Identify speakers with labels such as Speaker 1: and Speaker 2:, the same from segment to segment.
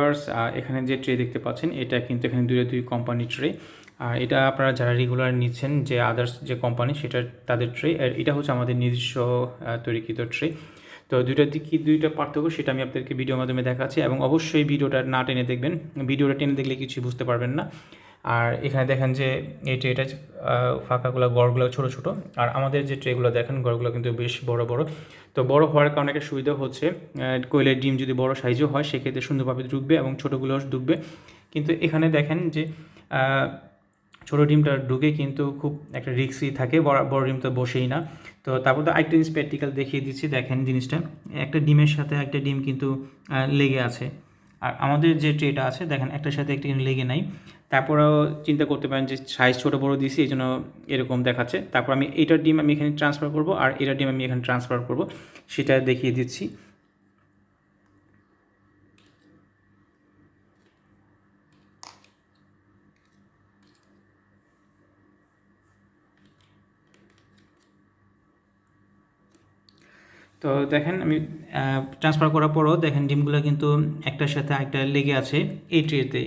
Speaker 1: Viewers, এখানে যে tray দেখতে পাচ্ছেন এটা কিন্তু এখানে দুই কোম্পানি ট্রে। আর এটা আপনারা যারা রেগুলার নিচ্ছেন যে আদার্স যে কোম্পানি সেটা তাদের ট্রে, আর এটা হচ্ছে আমাদের নিজস্ব তৈরিকৃত ট্রে। তো দুইটা পার্থক্য সেটা আমি আপনাদেরকে ভিডিওর মাধ্যমে দেখাচ্ছি, এবং অবশ্যই ভিডিওটা না টেনে দেখবেন, ভিডিওটা টেনে দেখলে কিছুই বুঝতে পারবেন না। আর এখানে দেখেন যে এই ট্রেটা ফাঁকাগুলো গড়গুলো ছোটো ছোটো, আর আমাদের যে ট্রেগুলো দেখেন গড়গুলো কিন্তু বেশ বড় বড়। তো বড় হওয়ার কারণে একটা সুবিধা হচ্ছে কোয়েলের ডিম যদি বড় সাইজও হয় সেক্ষেত্রে সুন্দরভাবে ঢুকবে এবং ছোটোগুলো ঢুকবে। কিন্তু এখানে দেখেন যে ছোটো ডিমটা ঢুকে কিন্তু খুব একটা রিস্কি থাকে, বড় ডিম তো বসেই না। তো তারপর তো আরেকটা জিনিস প্র্যাকটিক্যাল দেখিয়ে দিচ্ছি, দেখেন জিনিসটা একটা ডিমের সাথে একটা ডিম কিন্তু লেগে আছে, আর আমাদের যে ট্রেটা আছে দেখেন একটার সাথে একটা লেগে নাই। তারপরেও চিন্তা করতে পারেন যে সাইজ ছোটো বড়ো দিয়েছি এই জন্য এরকম দেখাচ্ছে। তারপর আমি এটার ডিম আমি এখানে ট্রান্সফার করব, আর এটার ডিম আমি এখানে ট্রান্সফার করব, সেটা দেখিয়ে দিচ্ছি। তো দেখেন আমি ট্রান্সফার করার পরও দেখেন ডিমগুলো কিন্তু একটার সাথে একটা লেগে আছে এই ট্রেতে।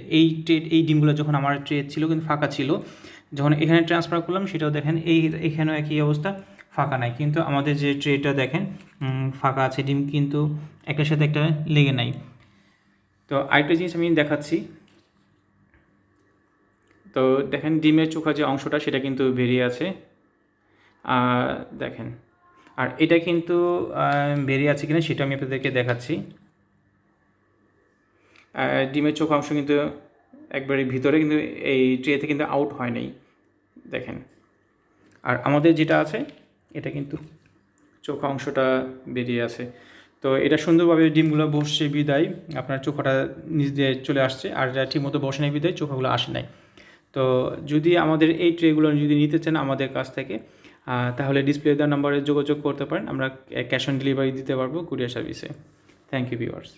Speaker 1: এই ডিমগুলো যখন আমার ট্রে ছিল কিন্তু ফাঁকা ছিল, যখন এখানে ট্রান্সফার করলাম সেটাও দেখেন এখানেও একই অবস্থা, ফাঁকা নাই। কিন্তু আমাদের যে ট্রেটা দেখেন ফাঁকা আছে, ডিম কিন্তু একটার সাথে একটা লেগে নাই। তো আরেকটা জিনিস আমি দেখাচ্ছি। তো দেখেন ডিমের চোখা যে অংশটা সেটা কিন্তু বেরিয়ে আছে, দেখেন। আর এটা কিন্তু বেরিয়ে আছে কিনা সেটা আমি আপনাদেরকে দেখাচ্ছি। ডিমের চোখা অংশ কিন্তু একবারে ভিতরে, কিন্তু এই ট্রেতে কিন্তু আউট হয় নাই, দেখেন। আর আমাদের যেটা আছে এটা কিন্তু চোখা অংশটা বেরিয়ে আছে। তো এটা সুন্দরভাবে ডিমগুলো বসছে বিদায় আপনার চোখাটা নিচ দিয়ে চলে আসছে, আর যা ঠিকমতো বসে নাই বিদায় চোখাগুলো আসে নাই। তো যদি আমাদের এই ট্রেগুলো যদি নিতে চান আমাদের কাছ থেকে, তাহলে ডিসপ্লে দেওয়ার নাম্বারে যোগাযোগ করতে পারেন, আমরা ক্যাশ অন ডেলিভারি দিতে পারবো কুরিয়ার সার্ভিসে। Thank you viewers.